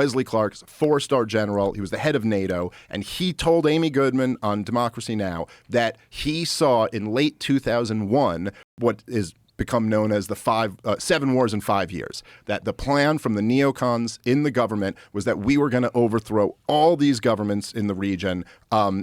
Wesley Clark's four-star general. He was the head of NATO, and he told Amy Goodman on Democracy Now! That he saw in late 2001 what is become known as the 7 wars in 5 years, that the plan from the neocons in the government was that we were going to overthrow all these governments in the region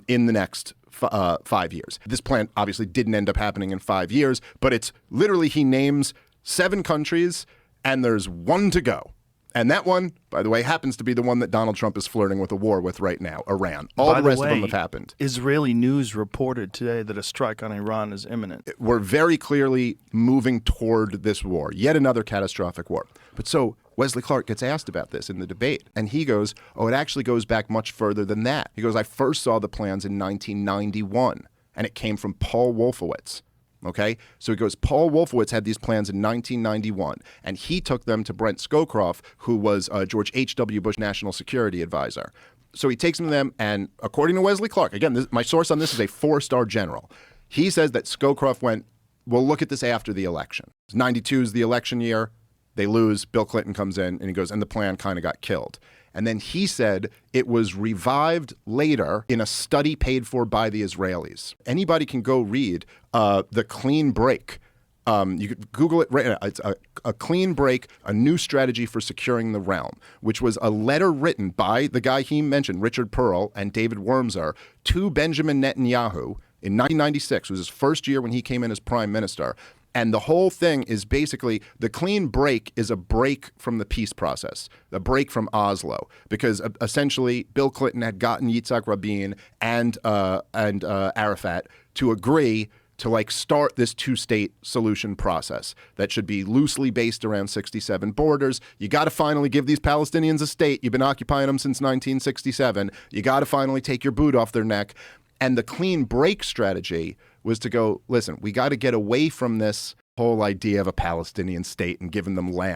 in the next 5 years. This plan obviously didn't end up happening in 5 years, but it's literally he names 7 countries and there's 1 to go. And that one, by the way, happens to be the one that Donald Trump is flirting with a war with right now, Iran. All the rest of them have happened. Israeli news reported today that a strike on Iran is imminent. We're very clearly moving toward this war, yet another catastrophic war. But so Wesley Clark gets asked about this in the debate, and he goes, oh, it actually goes back much further than that. He goes, I first saw the plans in 1991, and it came from Paul Wolfowitz. Okay, so he goes, Paul Wolfowitz had these plans in 1991, and he took them to Brent Scowcroft, who was George H.W. Bush National Security Advisor. So he takes them to them, and according to Wesley Clark, again, my source on this is a 4-star general. He says that Scowcroft went, we'll look at this after the election. 92 is the election year. They lose. Bill Clinton comes in, and he goes, and the plan kind of got killed. And then he said it was revived later in a study paid for by the Israelis. Anybody can go read The Clean Break. You could Google it right now. It's a clean break, a new strategy for securing the realm, which was a letter written by the guy he mentioned, Richard Pearl and David Wormser, to Benjamin Netanyahu in 1996. It was his first year when he came in as prime minister. And the whole thing is basically the clean break is a break from the peace process, a break from Oslo, because essentially Bill Clinton had gotten Yitzhak Rabin and Arafat to agree to start this 2-state solution process that should be loosely based around 67 borders. You got to finally give these Palestinians a state. You've been occupying them since 1967. You got to finally take your boot off their neck. And the clean break strategy was to go, listen, we got to get away from this whole idea of a Palestinian state and giving them land.